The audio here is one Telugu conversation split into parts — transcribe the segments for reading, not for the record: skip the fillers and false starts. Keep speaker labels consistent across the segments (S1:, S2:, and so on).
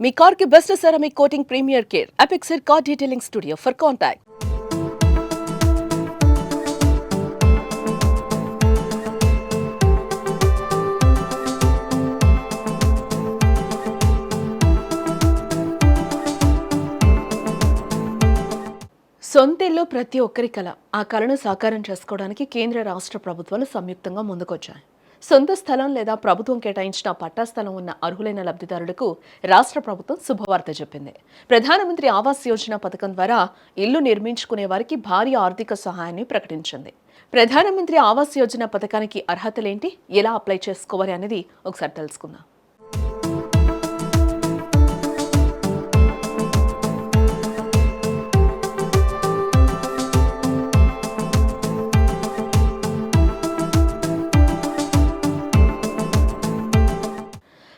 S1: మీ కార్ కి best ceramic coating premier care Apexer car detailing studio for contact. సొంతిల్లు ప్రతి ఒక్కరి కల. ఆ కలను సాకారం చేసుకోవడానికి కేంద్ర రాష్ట్ర ప్రభుత్వాలు సంయుక్తంగా ముందుకొచ్చాయి. సొంత స్థలం లేదా ప్రభుత్వం కేటాయించిన పట్టా స్థలం ఉన్న అర్హులైన లబ్ధిదారులకు రాష్ట్ర ప్రభుత్వం శుభవార్త చెప్పింది. ప్రధానమంత్రి ఆవాస్ యోజన పథకం ద్వారా ఇల్లు నిర్మించుకునే వారికి భారీ ఆర్థిక సహాయాన్ని ప్రకటించింది. ప్రధానమంత్రి ఆవాస్ యోజన పథకానికి అర్హతలేంటి, ఎలా అప్లై చేసుకోవాలి అనేది ఒకసారి తెలుసుకుందాం.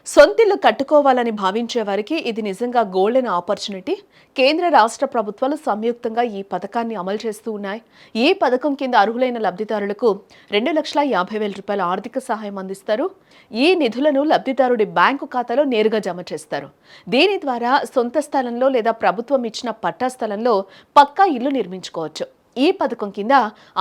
S1: సొంతిల్లు కట్టుకోవాలని భావించే వారికి ఇది నిజంగా గోల్డెన్ ఆపర్చునిటీ. కేంద్ర రాష్ట్ర ప్రభుత్వాలు సంయుక్తంగా ఈ పథకాన్ని అమలు చేస్తూ ఉన్నాయి. ఈ పథకం కింద అర్హులైన లబ్ధిదారులకు 2,50,000 రూపాయల ఆర్థిక సహాయం అందిస్తారు. ఈ నిధులను లబ్ధిదారుడి బ్యాంకు ఖాతాలో నేరుగా జమ చేస్తారు. దీని ద్వారా సొంత స్థలంలో లేదా ప్రభుత్వం ఇచ్చిన పట్టా స్థలంలో పక్కా ఇల్లు నిర్మించుకోవచ్చు. ఈ పథకం కింద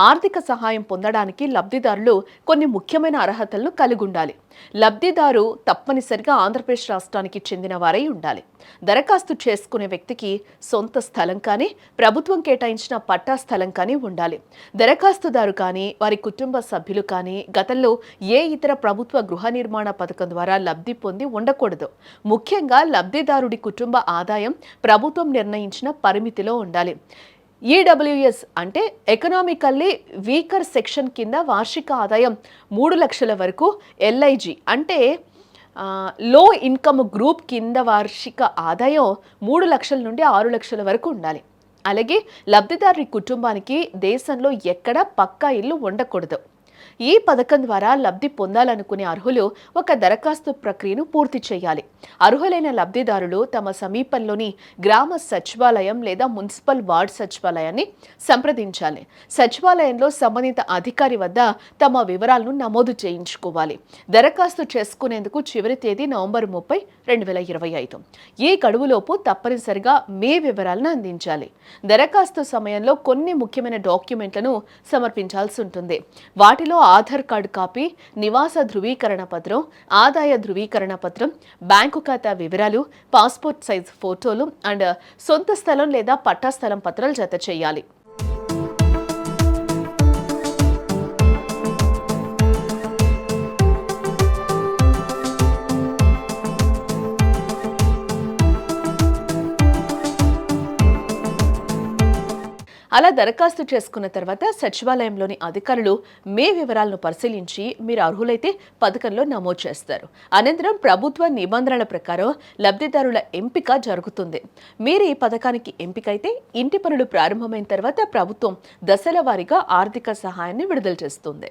S1: ఆర్థిక సహాయం పొందడానికి లబ్ధిదారులు కొన్ని ముఖ్యమైన అర్హతలను కలిగి ఉండాలి. లబ్ధిదారు తప్పనిసరిగా ఆంధ్రప్రదేశ్ రాష్ట్రానికి చెందిన వారై ఉండాలి. దరఖాస్తు చేసుకునే వ్యక్తికి సొంత స్థలం కానీ ప్రభుత్వం కేటాయించిన పట్టా స్థలం కానీ ఉండాలి. దరఖాస్తుదారు కానీ వారి కుటుంబ సభ్యులు కానీ గతంలో ఏ ఇతర ప్రభుత్వ గృహ నిర్మాణ పథకం ద్వారా లబ్ధి పొంది ఉండకూడదు. ముఖ్యంగా లబ్ధిదారుడి కుటుంబ ఆదాయం ప్రభుత్వం నిర్ణయించిన పరిమితిలో ఉండాలి. ఈడబ్ల్యూఎస్ అంటే ఎకనామికల్లీ వీకర్ సెక్షన్ కింద వార్షిక ఆదాయం 3 లక్షల వరకు, ఎల్ఐజి అంటే లో ఇన్కమ్ గ్రూప్ కింద వార్షిక ఆదాయం 3 లక్షల నుండి 6 లక్షల వరకు ఉండాలి. అలాగే లబ్ధిదారుడి కుటుంబానికి దేశంలో ఎక్కడ పక్కా ఇల్లు ఉండకూడదు. ఈ పథకం ద్వారా లబ్ధి పొందాలనుకునే అర్హులు ఒక దరఖాస్తు ప్రక్రియను పూర్తి చేయాలి. అర్హులైన లబ్ధిదారులు తమ సమీపంలోని గ్రామ సచివాలయం లేదా మున్సిపల్ వార్డ్ సచివాలయాన్ని సంప్రదించాలి. సచివాలయంలో సంబంధిత అధికారి వద్ద తమ వివరాలను నమోదు చేయించుకోవాలి. దరఖాస్తు చేసుకునేందుకు చివరి తేదీ నవంబర్ 30, 2025. ఈ గడువులోపు తప్పనిసరిగా మీ వివరాలను అందించాలి. దరఖాస్తు సమయంలో కొన్ని ముఖ్యమైన డాక్యుమెంట్లను సమర్పించాల్సి ఉంటుంది. వాటిలో ఆధార్ కార్డు కాపీ, నివాస ధృవీకరణ పత్రం, ఆదాయ ధృవీకరణ పత్రం, బ్యాంకు ఖాతా వివరాలు, పాస్పోర్ట్ సైజ్ ఫోటోలు అండ్ సొంత స్థలం లేదా పట్టా స్థలం పత్రాలు జత చేయాలి. అలా దరఖాస్తు చేసుకున్న తర్వాత సచివాలయంలోని అధికారులు మీ వివరాలను పరిశీలించి మీరు అర్హులైతే పథకంలో నమోదు చేస్తారు. అనంతరం ప్రభుత్వ నిబంధనల ప్రకారం లబ్ధిదారుల ఎంపిక జరుగుతుంది. మీరు ఈ పథకానికి ఎంపికైతే ఇంటి పనులు ప్రారంభమైన తర్వాత ప్రభుత్వం దశల వారీగా ఆర్థిక సహాయాన్ని విడుదల చేస్తుంది.